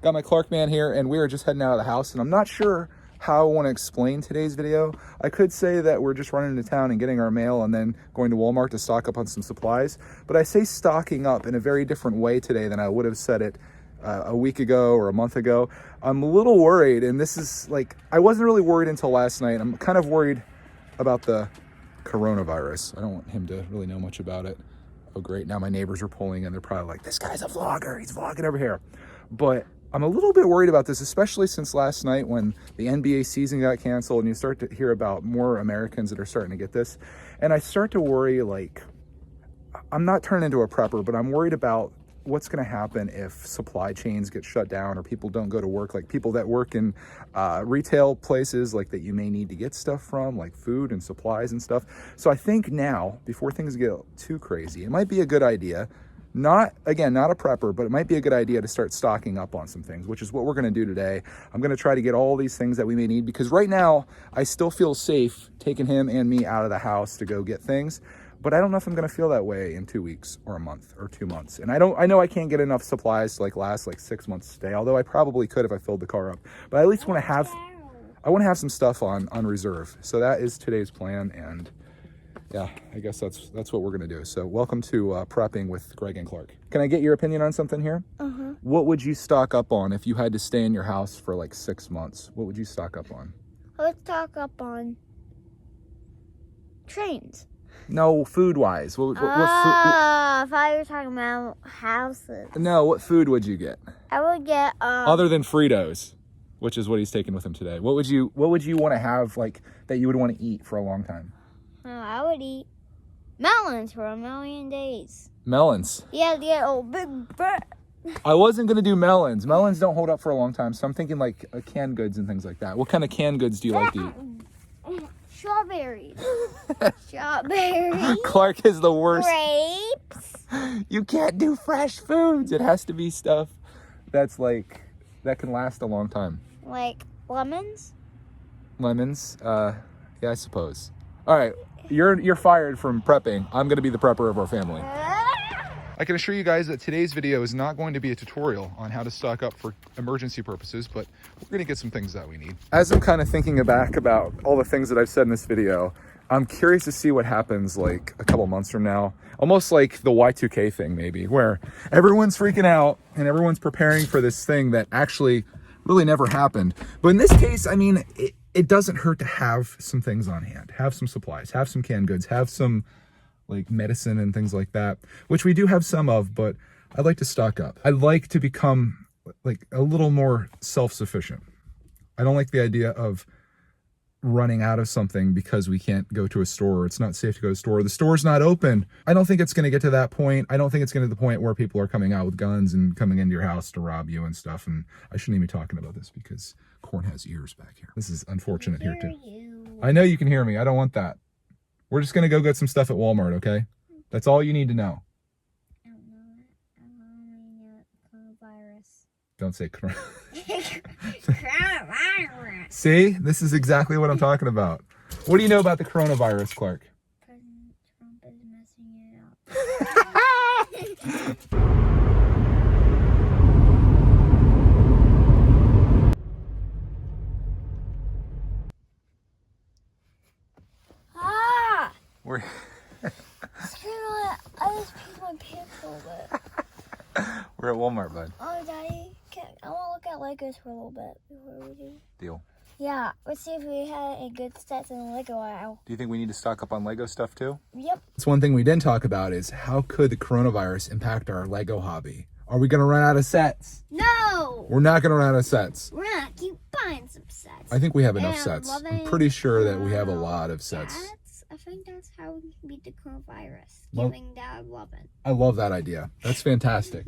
Got my Clark man here, and we are just heading out of the house, and I'm not sure how I want to explain today's video. I could say that we're just running into town and getting our mail and then going to Walmart to stock up on some supplies, but I say stocking up in a very different way today than I would have said it a week ago or a month ago. I'm a little worried, and this is like, I wasn't really worried until last night. I'm kind of worried about the coronavirus. I don't want him to really know much about it. Oh great, now my neighbors are pulling in. They're probably like, this guy's a vlogger, he's vlogging over here. But I'm a little bit worried about this, especially since last night when the NBA season got canceled and you start to hear about more Americans that are starting to get this. And I start to worry, like, I'm not turning into a prepper, but I'm worried about what's going to happen if supply chains get shut down or people don't go to work, like people that work in retail places like that you may need to get stuff from, like food and supplies and stuff. So I think now, before things get too crazy, it might be a good idea, not a prepper, but it might be a good idea to start stocking up on some things, which is what we're going to do today. I'm going to try to get all these things that we may need, because right now I still feel safe taking him and me out of the house to go get things. But I don't know if I'm going to feel that way in 2 weeks or a month or 2 months. And I know I can't get enough supplies to last 6 months stay, although I probably could if I filled the car up. But I at least want to have some stuff on reserve. So that is today's plan, and yeah, I guess that's what we're going to do. So welcome to prepping with Greg and Clark. Can I get your opinion on something here? Uh-huh. What would you stock up on if you had to stay in your house for like 6 months? What would you stock up on? I would stock up on trains. No, food-wise. What food? I thought you were talking about houses. No, what food would you get? I would get other than Fritos, which is what he's taking with him today. What would you want to have, like, that you would want to eat for a long time? I would eat melons for a million days. Melons? Yeah, the old big bird. I wasn't going to do melons. Melons don't hold up for a long time, so I'm thinking like canned goods and things like that. What kind of canned goods do you like to eat? Strawberries. Strawberries. Clark is the worst. Grapes. You can't do fresh foods. It has to be stuff that's like, that can last a long time. Like lemons? Lemons? Yeah, I suppose. All right, you're fired from prepping. I'm going to be the prepper of our family. I can assure you guys that today's video is not going to be a tutorial on how to stock up for emergency purposes, but we're going to get some things that we need. As I'm kind of thinking back about all the things that I've said in this video, I'm curious to see what happens like a couple months from now. Almost like the Y2K thing maybe, where everyone's freaking out and everyone's preparing for this thing that actually really never happened. But in this case, I mean, it doesn't hurt to have some things on hand, have some supplies, have some canned goods, have some like medicine and things like that, which we do have some of, but I'd like to stock up. I'd like to become like a little more self-sufficient. I don't like the idea of running out of something because we can't go to a store, or it's not safe to go to a store, the store's not open. I don't think it's going to get to that point. I don't think it's going to the point where people are coming out with guns and coming into your house to rob you and stuff. And I shouldn't even be talking about this because Corn has ears back here. This is unfortunate here too. I know you can hear me. I don't want that. We're just going to go get some stuff at Walmart, okay? That's all you need to know. I don't know. Coronavirus. Don't say corona. Coronavirus. See? This is exactly what I'm talking about. What do you know about the coronavirus, Clark? President Trump is messing it up. We're I just peed my pants a little bit. We're at Walmart, bud. Oh, Daddy, I want to look at Legos for a little bit before we do. Deal. Yeah, let's see if we had a good stats in the Lego aisle. Do you think we need to stock up on Lego stuff too? Yep. That's one thing we didn't talk about is how could the coronavirus impact our Lego hobby? Are we going to run out of sets? No! We're not going to run out of sets. We're going to keep buying some sets. I think we have enough sets. I'm pretty sure that we have a lot of sets. I think that's how we can beat the coronavirus. Well, giving Dad loving. I love that idea. That's fantastic.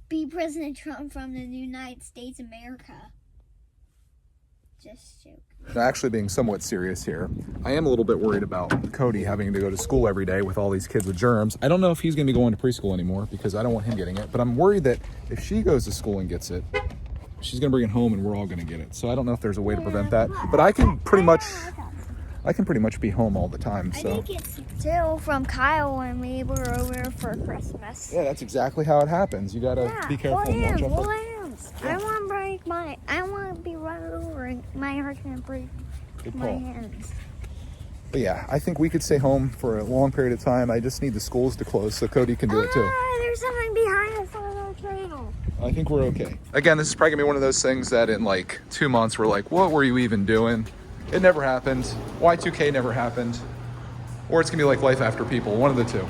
Be President Trump from the United States of America. Just joking. Actually, being somewhat serious here, I am a little bit worried about Cody having to go to school every day with all these kids with germs. I don't know if he's going to be going to preschool anymore because I don't want him getting it, but I'm worried that if she goes to school and gets it, she's going to bring it home and we're all going to get it. So I don't know if there's a way to prevent that, but I can pretty much be home all the time. So I think it's still from Kyle when we were over for Christmas. Yeah, that's exactly how it happens. You got to be careful and watch out. I want My heart's gonna break Good my call. hands. But yeah, I think we could stay home for a long period of time. I just need the schools to close so Cody can do it too. There's something behind us on the trail. I think we're okay. Again, this is probably gonna be one of those things that in like 2 months we're like, what were you even doing? It never happened. Y2K never happened. Or it's gonna be like Life After People, one of the two.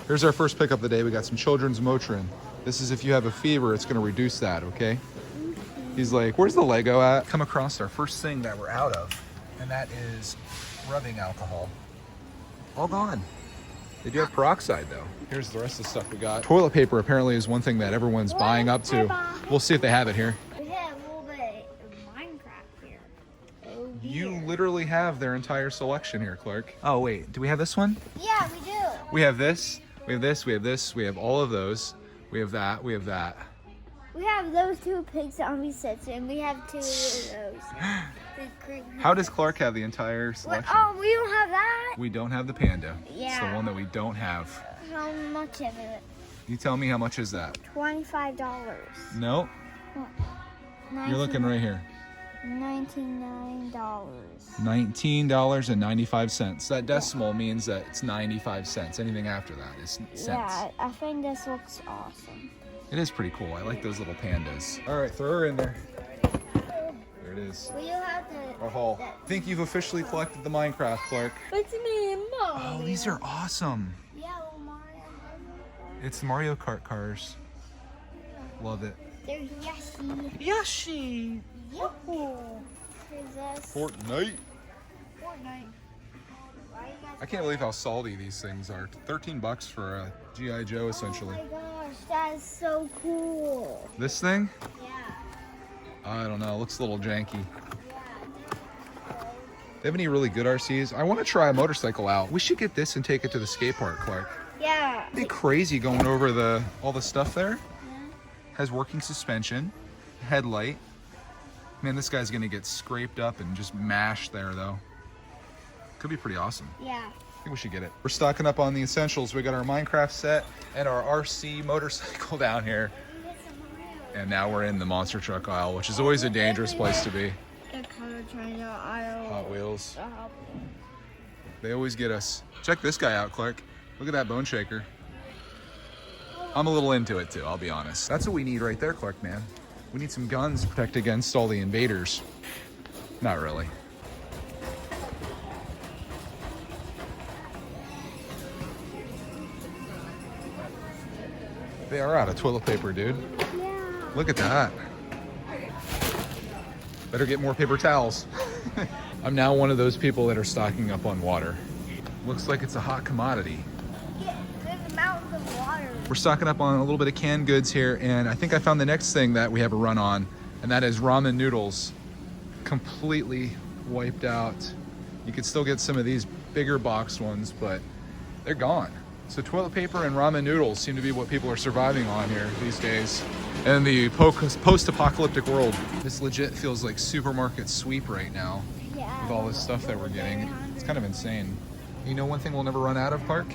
Here's our first pickup of the day. We got some children's Motrin. This is if you have a fever, it's gonna reduce that, okay? He's like, where's the Lego at? Come across our first thing that we're out of, and that is rubbing alcohol. All gone. They do have peroxide though. Here's the rest of the stuff we got. Toilet paper apparently is one thing that everyone's buying up to. We'll see if they have it here. We have a little bit of Minecraft here. Oh, You dear. literally have their entire selection here, Clark. Oh wait, do we have this one? Yeah, we do. We have this, we have this, we have this, we have all of those. We have that, we have that. We have those two pig zombie sets, and we have two of those. How does Clark have the entire What? selection? Oh, we don't have that? We don't have the panda. It's the Yeah. one that we don't have. How much of it? You tell me how much is that? $25. No, you're looking right here. $99. $19.95. That decimal means that it's 95 cents. Anything after that is cents. Yeah, I think this looks awesome. It is pretty cool. I like those little pandas. All right, throw her in there. There it is. We don't have to. Our haul. I think you've officially collected the Minecraft, Clark. It's me and Mom. Oh, these are awesome. Yeah, Mario. It's Mario Kart cars. Love it. There's Yoshi. Yoshi. Yahoo! Here's us. Fortnite. Fortnite. Why you guys- I can't believe how salty these things are. 13 bucks for a G.I. Joe, essentially. Oh my gosh, that is so cool. This thing? Yeah. I don't know. It looks a little janky. Yeah. They have any really good RCs? I want to try a motorcycle out. We should get this and take it to the skate park, Clark. Yeah. It'd be crazy going over all the stuff there. Has working suspension, headlight. Man, this guy's gonna get scraped up and just mashed there though. Could be pretty awesome. Yeah. I think we should get it. We're stocking up on the essentials. We got our Minecraft set and our RC motorcycle down here. And now we're in the monster truck aisle, which is always a dangerous place to be. The color China aisle. Hot Wheels. They always get us. Check this guy out, Clark. Look at that bone shaker. I'm a little into it too, I'll be honest. That's what we need right there, Clark, man. We need some guns to protect against all the invaders. Not really. They are out of toilet paper, dude. Yeah. Look at that. Better get more paper towels. I'm now one of those people that are stocking up on water. Looks like it's a hot commodity. Yeah, there's mountains of water. We're stocking up on a little bit of canned goods here, and I think I found the next thing that we have a run on, and that is ramen noodles. Completely wiped out. You could still get some of these bigger boxed ones, but they're gone. So toilet paper and ramen noodles seem to be what people are surviving on here these days. In the post-apocalyptic world, this legit feels like supermarket sweep right now Yeah. with all this stuff that we're getting. It's kind of insane. You know one thing we'll never run out of, Clark?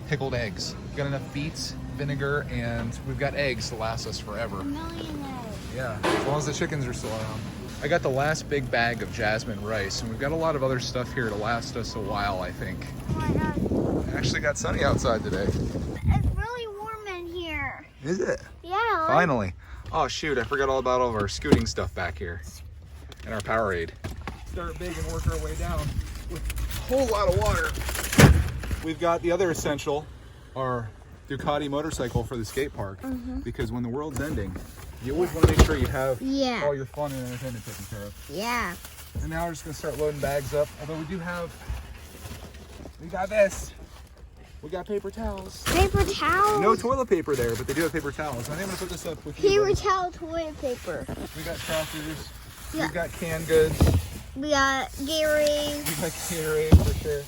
Pickled eggs. We've got enough beets, vinegar, and we've got eggs to last us forever. A million eggs. Yeah, as long as the chickens are still around. I got the last big bag of jasmine rice, and we've got a lot of other stuff here to last us a while, I think. Oh my god. It actually got sunny outside today. It's really warm in here. Is it? Yeah. look. Finally. Oh shoot, I forgot all about all of our scooting stuff back here. And our Powerade. Start big and work our way down with a whole lot of water. We've got the other essential, our Ducati motorcycle for the skate park. Because when the world's ending, you always want to make sure you have Yeah. all your fun and entertainment taken care of. Yeah. And now we're just gonna start loading bags up. Although we got this. We got paper towels. Paper towels. No toilet paper there, but they do have paper towels. I think I'm gonna put this up with you. Paper buddy. towel, toilet paper. We got crackers. Yeah. We've got canned goods. We got Gatorade. We got Gatorade for sure.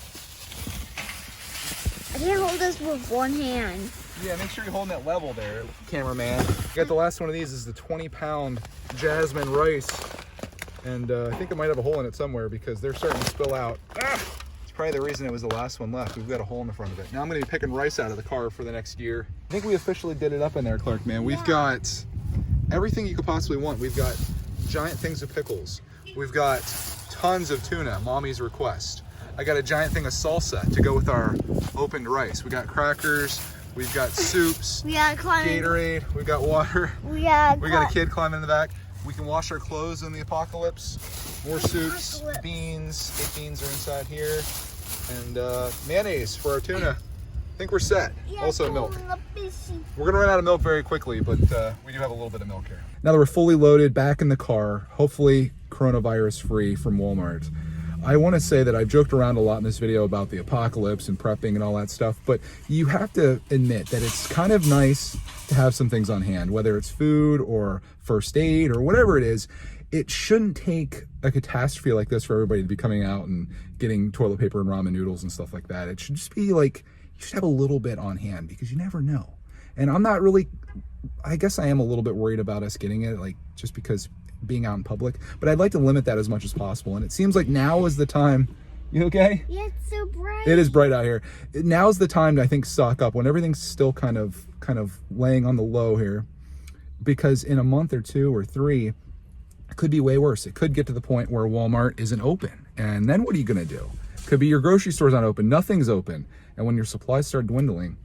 I can't hold this with one hand. Yeah, make sure you're holding that level there, cameraman. We got the last one of these is the 20-pound jasmine rice. And I think it might have a hole in it somewhere because they're starting to spill out. It's probably the reason it was the last one left. We've got a hole in the front of it. Now I'm gonna be picking rice out of the car for the next year. I think we officially did it up in there, Clark, man. We've got everything you could possibly want. We've got giant things of pickles. We've got tons of tuna, mommy's request. I got a giant thing of salsa to go with our opened rice. We got crackers, we've got soups, We gotta climb. Gatorade, we've got water. We gotta We got a kid climbing in the back. We can wash our clothes in the apocalypse. More soups, Apocalypse. beans. Baked beans are inside here. And mayonnaise for our tuna. I think we're set. Also milk. We're gonna run out of milk very quickly, but we do have a little bit of milk here. Now that we're fully loaded, back in the car, hopefully coronavirus free from Walmart, I want to say that I've joked around a lot in this video about the apocalypse and prepping and all that stuff, but you have to admit that it's kind of nice to have some things on hand, whether it's food or first aid or whatever it is. It shouldn't take a catastrophe like this for everybody to be coming out and getting toilet paper and ramen noodles and stuff like that. It should just be like, you should have a little bit on hand because you never know. And I'm not really, I guess I am a little bit worried about us getting it, like just because being out in public, but I'd like to limit that as much as possible. And it seems like now is the time. You okay? Yeah, it's so bright. It is bright out here. Now's the time to, I think, stock up when everything's still kind of laying on the low here, because in a month or 2 or 3, it could be way worse. It could get to the point where Walmart isn't open. And then what are you gonna do? Could be your grocery store's not open, nothing's open. And when your supplies start dwindling,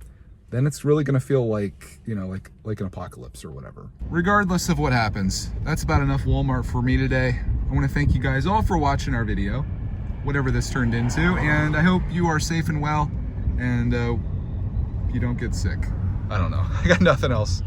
then it's really gonna feel like, you know, like an apocalypse or whatever. Regardless of what happens, that's about enough Walmart for me today. I wanna thank you guys all for watching our video, whatever this turned into, and I hope you are safe and well, and you don't get sick. I don't know, I got nothing else.